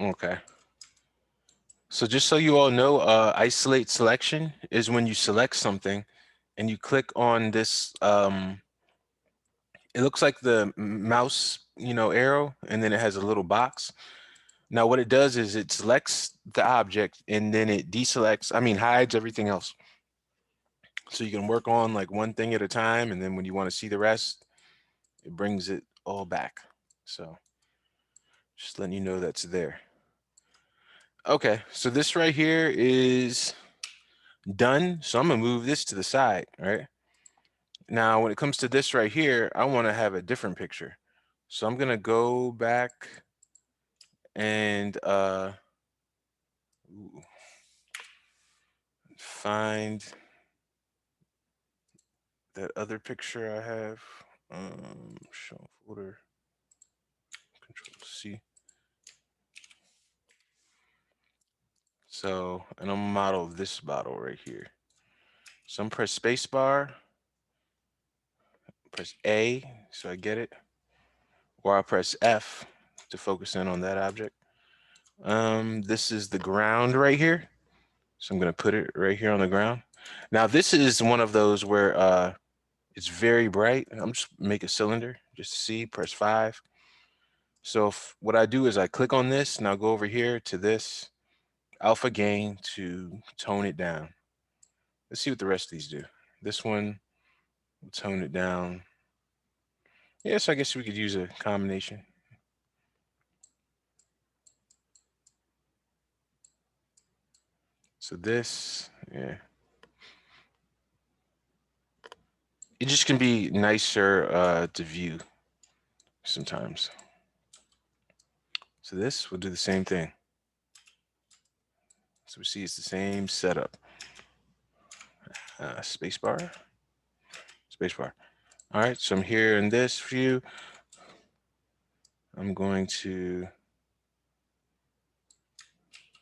Okay. So just so you all know, isolate selection is when you select something and you click on this, it looks like the mouse, arrow, and then it has a little box. Now what it does is it selects the object and then it deselects, I mean, hides everything else. So you can work on like one thing at a time, and then when you want to see the rest, it brings it all back. So just letting you know that's there. Okay, so this right here is done. So I'm gonna move this to the side, right? Now, when it comes to this right here, I want to have a different picture. So I'm gonna go back and ooh, find that other picture I have. Show folder, Control C. So, and I'm gonna model this bottle right here. So I'm press spacebar, press A so I get it, or I press F to focus in on that object. This is the ground right here. So I'm gonna put it right here on the ground. Now this is one of those where it's very bright. I'm just make a cylinder just to see, press 5. So what I do is I click on this and I'll go over here to this alpha gain to tone it down. Let's see what the rest of these do. This one will tone it down. Yes, I guess we could use a combination. So this, yeah, it just can be nicer to view sometimes. So this will do the same thing. So we see it's the same setup. Spacebar, spacebar. All right, so I'm here in this view. I'm going to,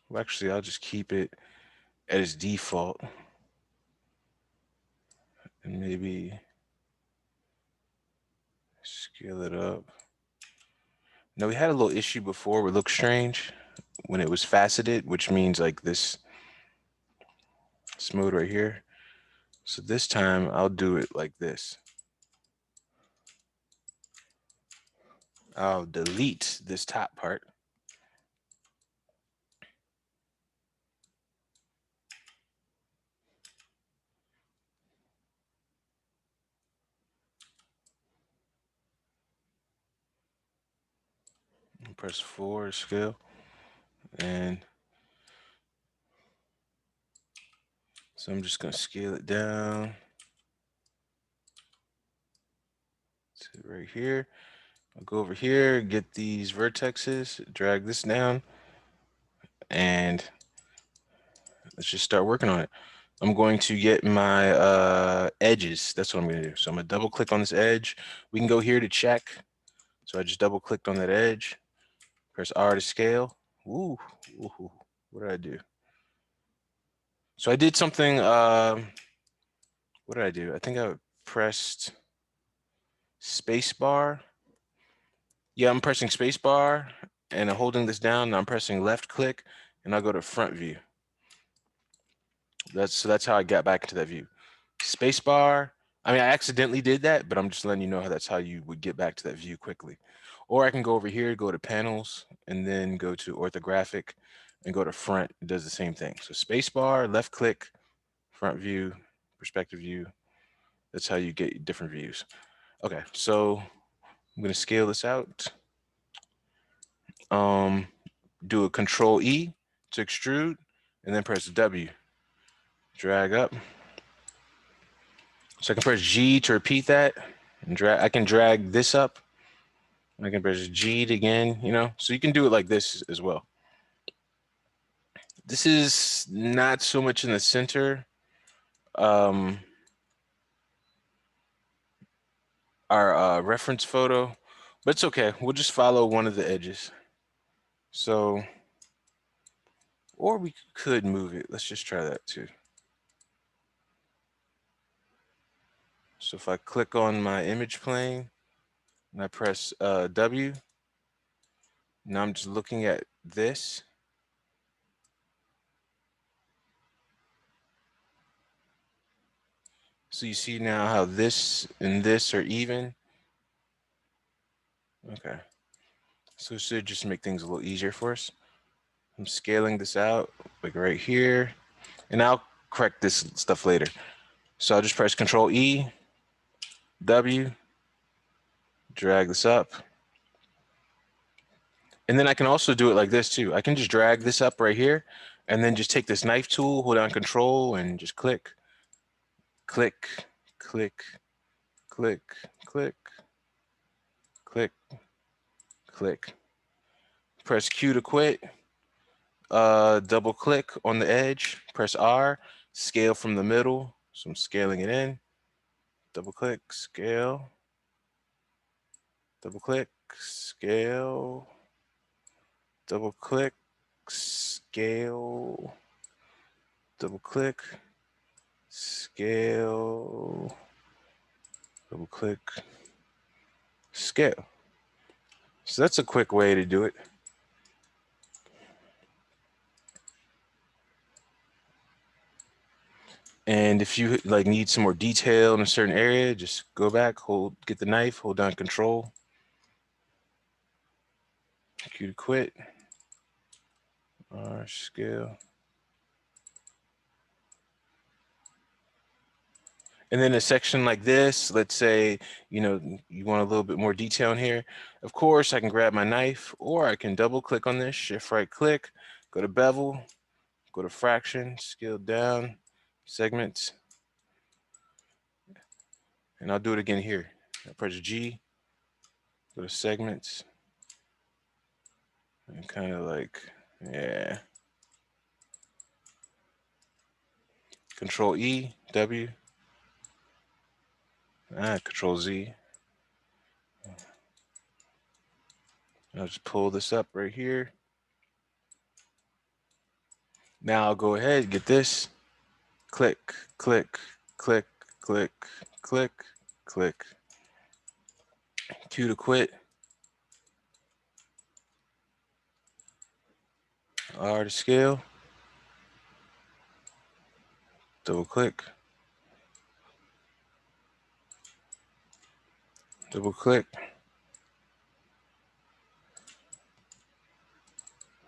well, actually, I'll just keep it at its default and maybe scale it up. Now, we had a little issue before where it looked strange when it was faceted, which means like this mode right here. So this time I'll do it like this. I'll delete this top part. And press 4 to scale. And so I'm just going to scale it down to right here. I'll go over here, get these vertexes, drag this down, and let's just start working on it. I'm going to get my edges. That's what I'm going to do. So I'm going to double click on this edge. We can go here to check. So I just double clicked on that edge, press R to scale. Ooh, ooh, what did I do? So I did something. What did I do? I think I pressed space bar. Yeah, I'm pressing space bar and I'm holding this down. And I'm pressing left click and I'll go to front view. That's how I got back into that view. Space bar. I mean, I accidentally did that, but I'm just letting you know how that's how you would get back to that view quickly. Or I can go over here, go to panels, and then go to orthographic and go to front. It does the same thing. So space bar, left click, front view, perspective view. That's how you get different views. Okay, so I'm gonna scale this out. Um, do a Control E to extrude, and then press W. Drag up. So I can press G to repeat that, and drag. I can drag this up. I can press G again. So you can do it like this as well. This is not so much in the center. Um, our reference photo, but it's okay. We'll just follow one of the edges. So, or we could move it. Let's just try that too. So if I click on my image plane and I press W, now I'm just looking at this. So you see now how this and this are even. Okay. So it should just make things a little easier for us. I'm scaling this out like right here, and I'll correct this stuff later. So I'll just press Control E, W, drag this up. And then I can also do it like this too. I can just drag this up right here and then just take this knife tool, hold down Control and just click, click, click, click, click, click, click. Press Q to quit. Double click on the edge, press R, scale from the middle. So I'm scaling it in. Double click, scale, double click, scale, double click, scale, double click, scale, double click, scale. So that's a quick way to do it. And if you like need some more detail in a certain area, just go back, get the knife, hold down Control, Q to quit, R, scale. And then a section like this, let's say, you want a little bit more detail in here. Of course, I can grab my knife or I can double click on this, shift right click, go to bevel, go to fraction, scale down, segments. And I'll do it again here. I press G, go to segments, and kind of like, yeah. Control E, W, Control Z. I'll just pull this up right here. Now I'll go ahead, get this, click, click, click, click, click, click. Q to quit, R to scale, double click, double click,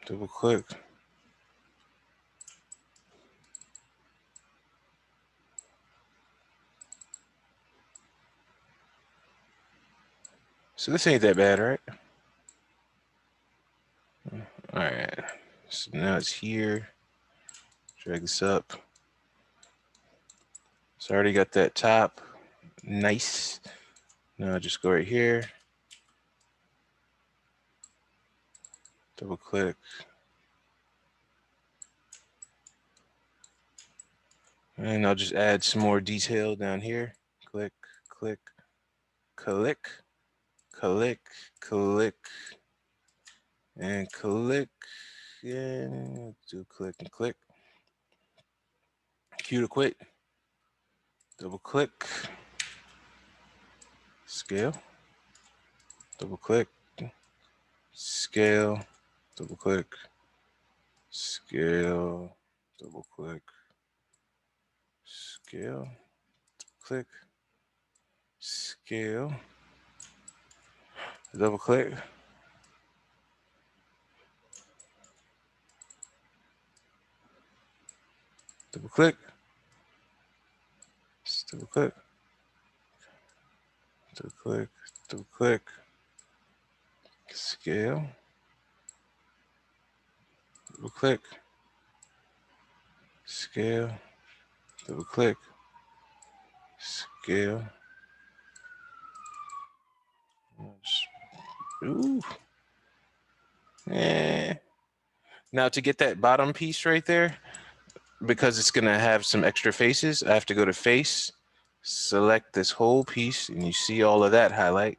double click. So this ain't that bad, right? All right, so now it's here. Drag this up. So I already got that top. Nice. Now I just go right here. Double click. And I'll just add some more detail down here. Click, click, click, click, click, and click, and do click and click. Q to quit. Double click. Scale. Double click. Scale. Double click. Scale. Double click. Scale. Click. Scale. Double click. Double click. Double click. Double click. Double click. Scale. Double click. Scale. Double click. Scale. Ooh. Eh. Now to get that bottom piece right there, because it's gonna have some extra faces, I have to go to face, select this whole piece, and you see all of that highlight.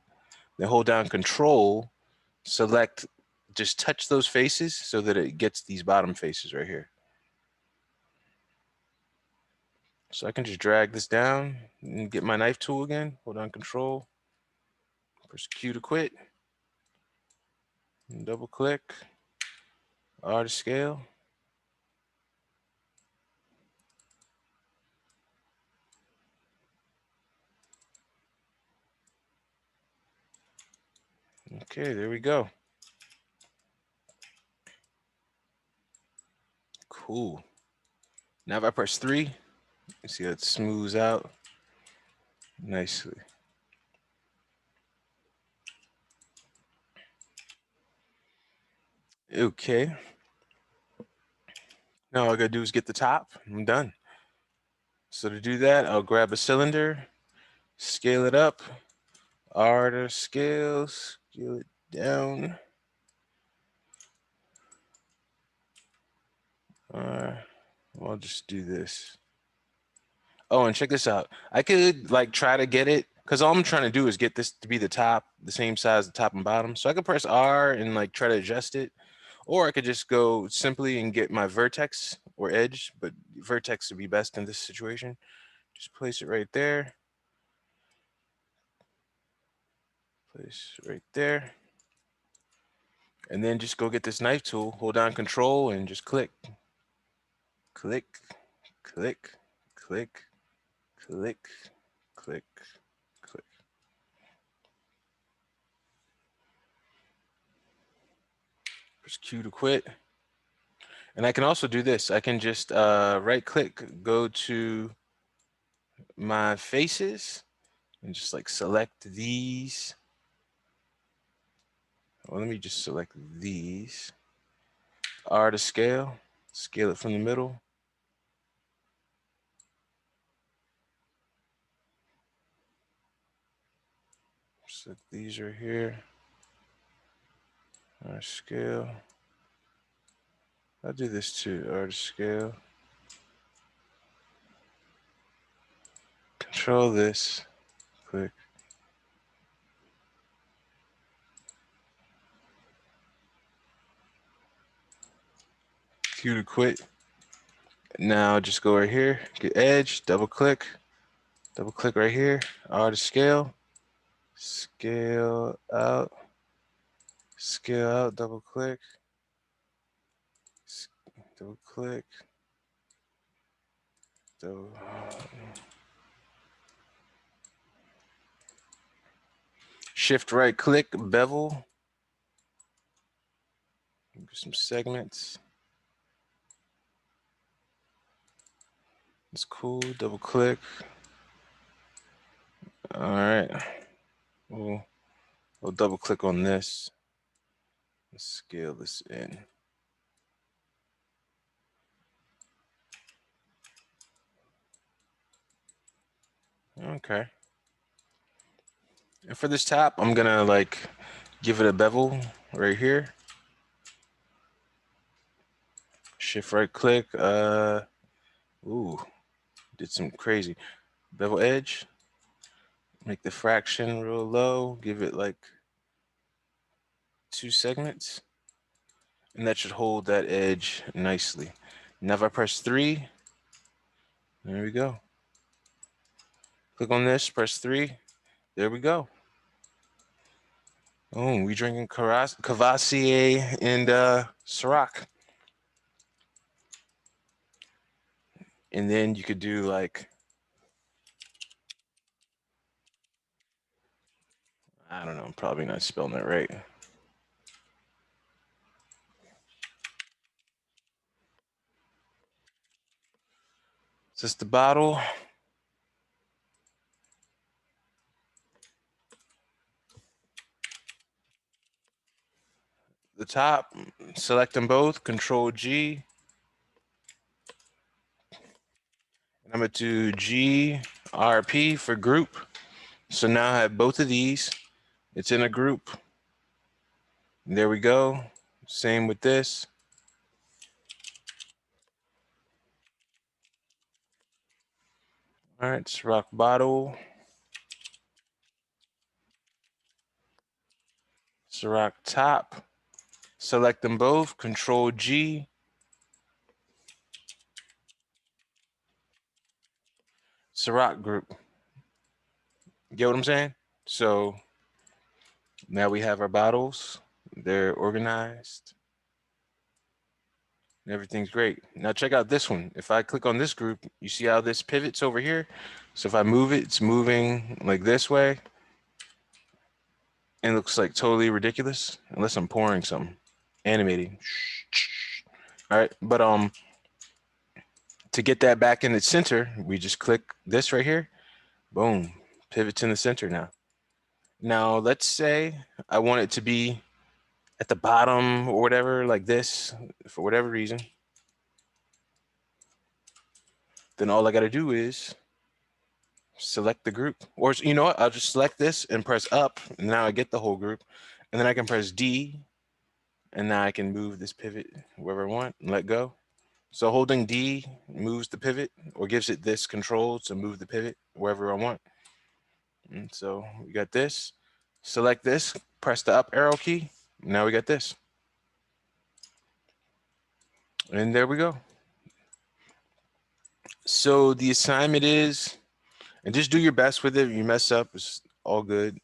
Then hold down Control, select, just touch those faces so that it gets these bottom faces right here. So I can just drag this down and get my knife tool again. Hold on Control, press Q to quit, and double click, R to scale. Okay, there we go. Cool. Now if I press 3, you see how it smooths out nicely. Okay. Now all I gotta do is get the top. I'm done. So to do that, I'll grab a cylinder, scale it up, R to scale, scale it down. I'll just do this. Oh, and check this out. I could like try to get it because all I'm trying to do is get this to be the top, the same size, the top and bottom. So I could press R and like try to adjust it, or I could just go simply and get my vertex or edge, but vertex would be best in this situation. Just place it right there. Place it right there. And then just go get this knife tool, hold down control and just click, click, click, click, click, click, click. Press Q to quit. And I can also do this. I can just right click, go to my faces and just like select these. Well, let me just select these. R to scale, scale it from the middle. Select these right here. R to scale. I'll do this too, R to scale. Control this, click. Q to quit. Now just go right here, get edge, double click right here, R to scale, scale out, double click, double click, double. Shift right click, bevel, some segments. It's cool, double click. All right, we'll double click on this. Let's scale this in. Okay. And for this top, I'm gonna like give it a bevel right here. Shift right click. Ooh, did some crazy. Bevel edge. Make the fraction real low. Give it like 2 segments. And that should hold that edge nicely. Now if I press 3, there we go. Click on this, press 3. There we go. Oh, we drinking Cavassier and Ciroc. And then you could do like, I don't know, I'm probably not spelling it right. Is this the bottle? The top, select them both, Control G. And I'm gonna do GRP for group. So now I have both of these. It's in a group. There we go. Same with this. All right, Ciroc bottle. Ciroc top. Select them both, Control G. Ciroc group. Get what I'm saying? So now we have our bottles. They're organized. Everything's great. Now check out this one. If I click on this group, you see how this pivots over here? So if I move it, it's moving like this way. And it looks like totally ridiculous, unless I'm pouring something. Animating. All right, but to get that back in the center, we just click this right here. Boom, pivots in the center now. Now let's say I want it to be at the bottom or whatever, like this, for whatever reason. Then all I got to do is select the group. Or you know what? I'll just select this and press up. And now I get the whole group. And then I can press D. And now I can move this pivot wherever I want and let go. So holding D moves the pivot or gives it this control to move the pivot wherever I want. And so we got this. Select this, press the up arrow key. Now we got this. And there we go. So the assignment is, and just do your best with it. If you mess up, it's all good.